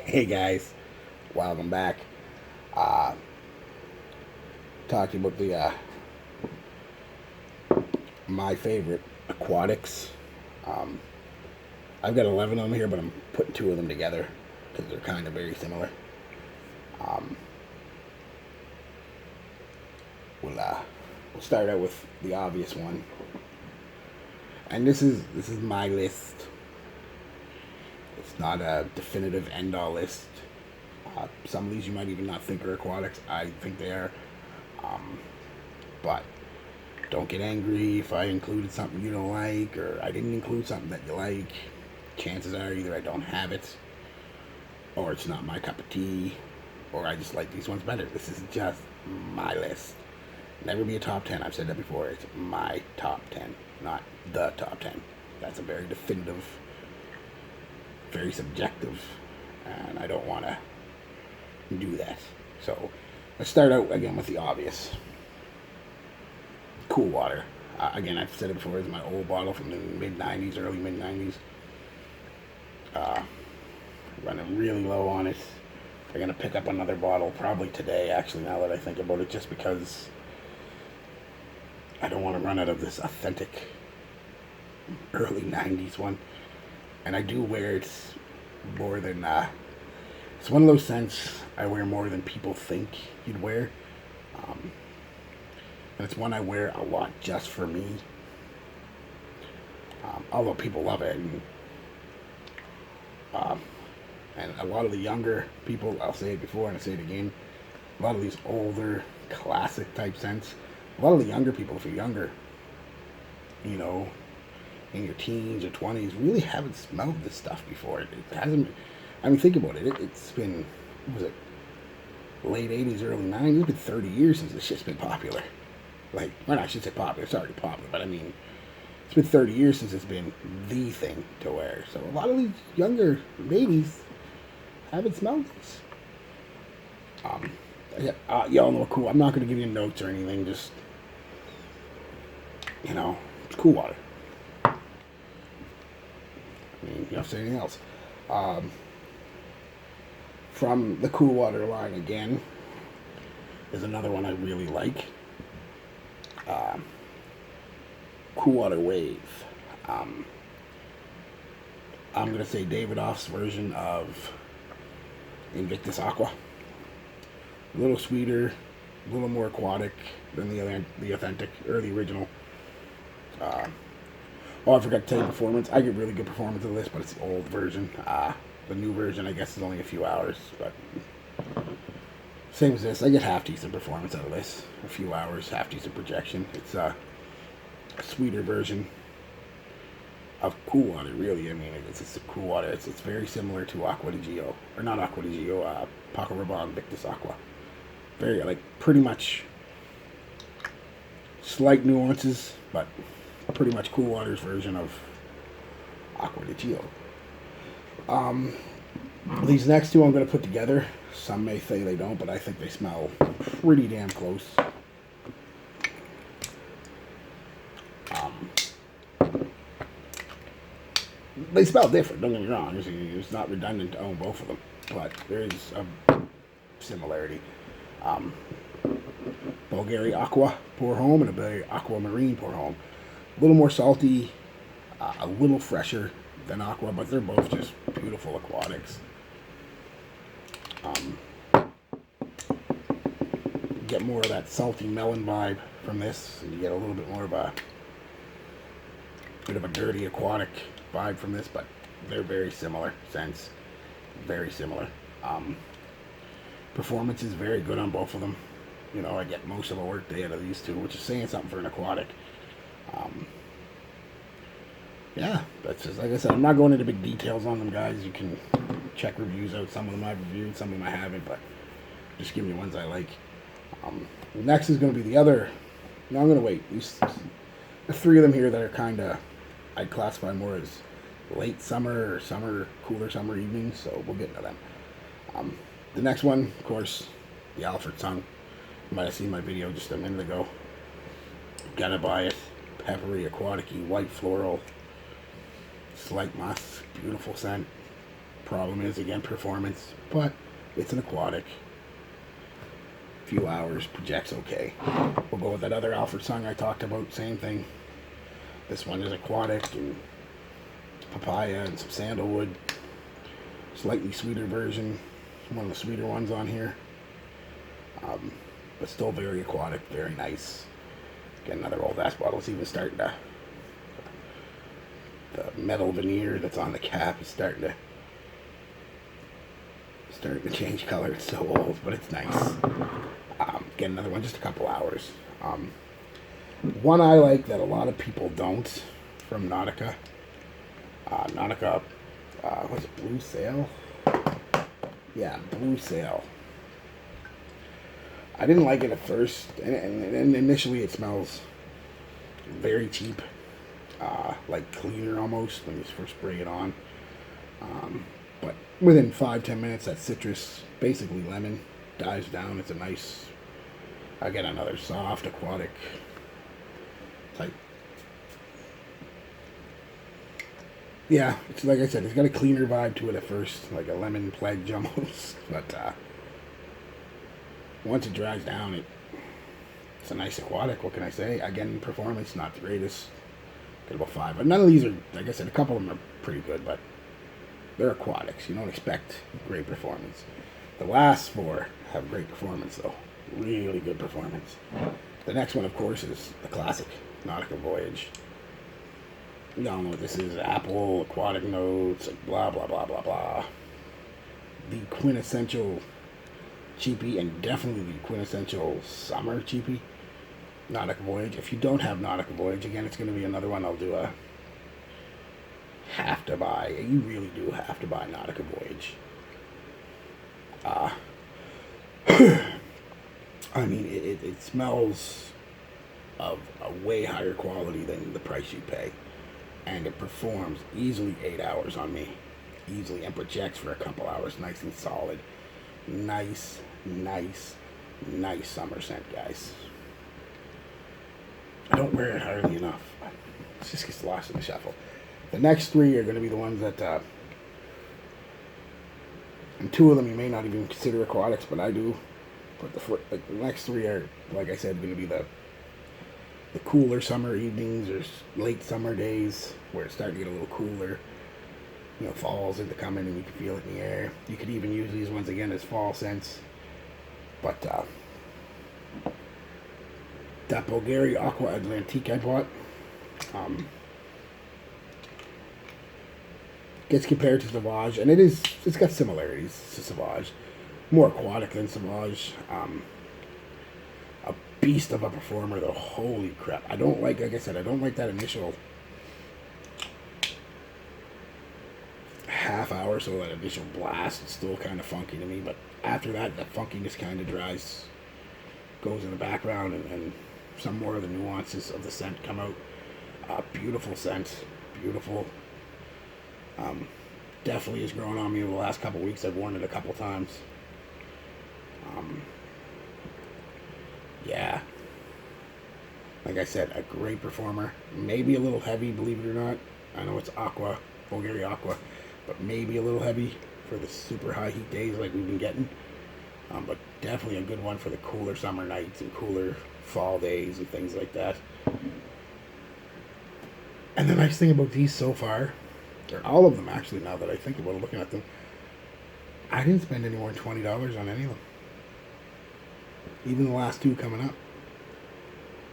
Hey guys, welcome back. Uh, talking about the my favorite aquatics. Um, I've got 11 of them here, but I'm putting two of them together because they're kind of very similar. Um, we'll start out with the obvious one, and this is my list. It's not a definitive end-all list. Some of these you might even not think are aquatics. I think they are. Um, but don't get angry if I included something you don't like or I didn't include something that you like. Chances are either I don't have it or it's not my cup of tea or I just like these ones better. This is just my list. Never be a top 10. I've said that before. It's my top 10, not the top 10. That's a very definitive, very subjective, and I don't want to do that. So let's start out again with the obvious. Cool water. Again, I've said it before, it's my old bottle from the mid 90s, early mid 90s. Running really low on it. I'm going to pick up another bottle probably today, actually, now that I think about it, just because I don't want to run out of this authentic early 90s one. And I do wear it more than, it's one of those scents I wear more than people think you'd wear. And it's one I wear a lot just for me. Although people love it. And a lot of the younger people, I'll say it before and I'll say it again, a lot of these older, classic type scents, a lot of the younger people, if you're younger, you know, in your teens or 20s, really haven't smelled this stuff before. It hasn't, I mean, think about it. It's been, what was it, late 80s, early 90s? It's been 30 years since this shit's been popular. Like, well, I should say popular. It's already popular, but I mean, it's been 30 years since it's been the thing to wear. So a lot of these younger babies haven't smelled this. Y'all know cool. I'm not going to give you notes or anything. Just, it's cool water. I mean, you don't say anything else. From the cool water line again is another one I really like. Cool Water Wave. I'm going to say Davidoff's version of Invictus Aqua. A little sweeter, a little more aquatic than the authentic or the original. I forgot to tell you performance. I get really good performance of this, but it's the old version. The new version, I guess, is only a few hours, but same as this. I get half decent performance out of this. A few hours, half decent projection. It's a sweeter version of Cool Water, really. I mean, it's just a Cool Water. It's very similar to Aqua di Gio, or not Aqua di Gio, Paco Rabanne Victus Aqua. Very, like, pretty much slight nuances, but pretty much Cool Water's version of Aqua di Gio. These next two I'm going to put together. Some may say they don't, but I think they smell pretty damn close. They smell different, don't get me wrong. It's not redundant to own both of them, but there is a similarity. Bulgari Aqua Pour Home and a Bulgari Aqua Marine Pour Home. A little more salty, a little fresher than Aqua, but they're both just beautiful aquatics. Get more of that salty melon vibe from this, and you get a little bit more of a bit of a dirty aquatic vibe from this, but they're very similar scents, very similar. Performance is very good on both of them. You know, I get most of a work day out of these two, which is saying something for an aquatic. Yeah, that's just, like I said, I'm not going into big details on them, guys. You can check reviews out. Some of them I've reviewed, some of them I haven't, but just give me the ones I like. Next is going to be the other. No, I'm going to wait. There's three of them here that are kind of, I'd classify more as late summer or cooler summer evenings, so we'll get into them. The next one, of course, the Alfred Tongue. You might have seen my video just a minute ago. Gotta buy it. Peppery, aquatic-y, white floral, slight musk, beautiful scent. Problem is, again, performance, but it's an aquatic. Few hours, projects okay. We'll go with that other Alfred song I talked about, same thing. This one is aquatic and papaya and some sandalwood. Slightly sweeter version, one of the sweeter ones on here. But still very aquatic, very nice. Get another old ass bottle. It's even starting to, the metal veneer that's on the cap is starting to change color. It's so old, but it's nice. Get another one, just a couple hours. One I like that a lot of people don't, from Nautica. Was it Blue Sail? Yeah, Blue Sail. I didn't like it at first, and initially it smells very cheap, like cleaner almost when you first spray it on. But within 5-10 minutes, that citrus, basically lemon, dies down. It's a nice, again, another soft aquatic type. Yeah, it's like I said, it's got a cleaner vibe to it at first, like a lemon pledge almost. But once it dries down, it's a nice aquatic. What can I say? Again, performance not the greatest. Get about 5, but none of these are, like I said, a couple of them are pretty good, but they're aquatics. You don't expect great performance. The last 4 have great performance, though. Really good performance. The next one, of course, is the classic Nautica Voyage. You all know what this is. Apple, aquatic notes, blah, blah, blah, blah, blah. The quintessential cheapie, and definitely the quintessential summer cheapie. Nautica Voyage. If you don't have Nautica Voyage, again, it's going to be another one I'll do a have to buy. You really do have to buy Nautica Voyage. I mean, it smells of a way higher quality than the price you pay. And it performs easily 8 hours on me. Easily. And projects for a couple hours. Nice and solid. Nice, nice, nice summer scent, guys. I don't wear it hardly enough. It just gets lost in the shuffle. The next 3 are going to be the ones that, and 2 of them you may not even consider aquatics, but I do. But the next 3 are, like I said, going to be the cooler summer evenings or late summer days where it's starting to get a little cooler. You know, fall's into coming and you can feel it in the air. You could even use these ones again as fall scents. But that Bulgari Aqua Atlantique I bought gets compared to Sauvage, and it's got similarities to Sauvage. More aquatic than Sauvage. A beast of a performer, though. Holy crap. I don't like I said, I don't like that initial half hour, so that initial blast is still kind of funky to me, but after that, the funkiness kind of goes in the background, and some more of the nuances of the scent come out. Beautiful scent. Beautiful. Definitely has grown on me over the last couple weeks. I've worn it a couple times. Yeah. Like I said, a great performer. Maybe a little heavy, believe it or not. I know it's Aqua, Bulgari Aqua, but maybe a little heavy for the super high heat days like we've been getting. But definitely a good one for the cooler summer nights and cooler fall days and things like that. And the nice thing about these so far, or all of them actually, now that I think about it, looking at them, I didn't spend any more than $20 on any of them. Even the last 2 coming up.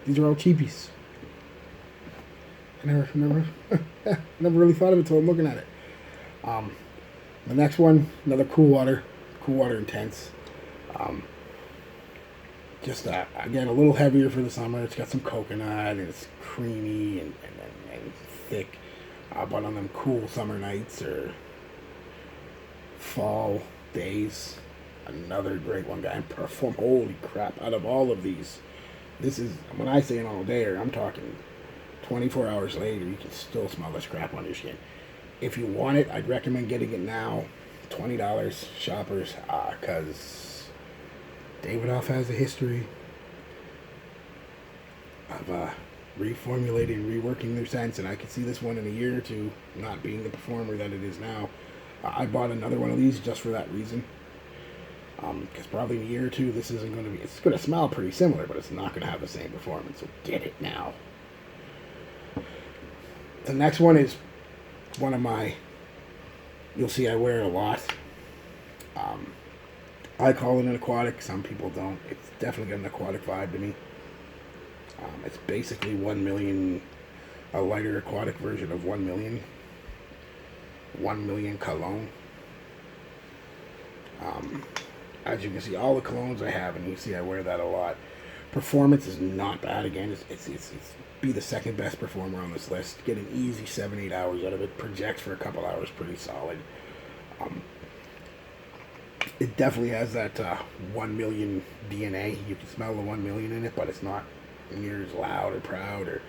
These are all cheapies. I never really thought of it until I'm looking at it. The next one, another Cool Water Intense. Just again, a little heavier for the summer. It's got some coconut and it's creamy and thick. But on them cool summer nights or fall days, another great one, guy. Perform. Holy crap! Out of all of these, this is, when I say an all dayer, I'm talking 24 hours later. You can still smell this crap on your skin. If you want it, I'd recommend getting it now. $20, shoppers, because Davidoff has a history of reformulating, reworking their scents, and I could see this one in a year or 2 not being the performer that it is now. I bought another one of these just for that reason. Because probably in a year or two, this isn't going to be. It's going to smell pretty similar, but it's not going to have the same performance. So get it now. The next one is one of my. You'll see I wear it a lot. I call it an aquatic. Some people don't. It's definitely got an aquatic vibe to me. It's basically 1 million, a lighter aquatic version of 1 million. 1 million cologne. As you can see, all the colognes I have, and you see I wear that a lot. Performance is not bad. Again, it's be the second best performer on this list. Get an easy 7-8 hours out of it. Projects for a couple hours, pretty solid. It definitely has that 1 million DNA. You can smell the 1 million in it, but it's not near as loud or proud or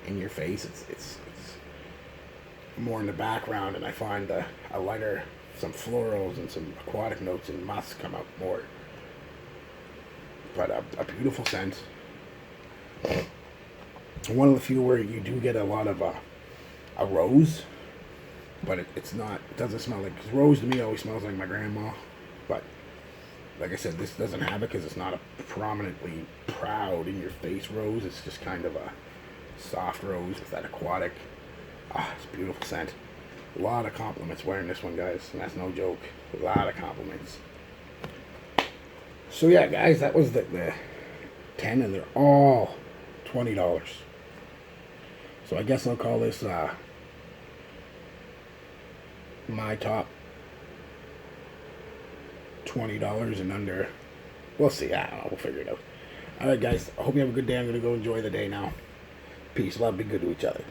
in your face. It's more in the background, and I find a lighter, some florals and some aquatic notes and musk come out more. But a beautiful scent. One of the few where you do get a lot of a rose, but it doesn't smell like, because rose to me always smells like my grandma. But like I said, this doesn't have it because it's not a prominently proud in your face rose. It's just kind of a soft rose with that aquatic. It's a beautiful scent. A lot of compliments wearing this one, guys, and that's no joke. A lot of compliments. So yeah, guys, that was the 10, and they're all $20. So I guess I'll call this my top $20 and under. We'll see. I don't know. We'll figure it out. All right, guys. I hope you have a good day. I'm going to go enjoy the day now. Peace, love, be good to each other.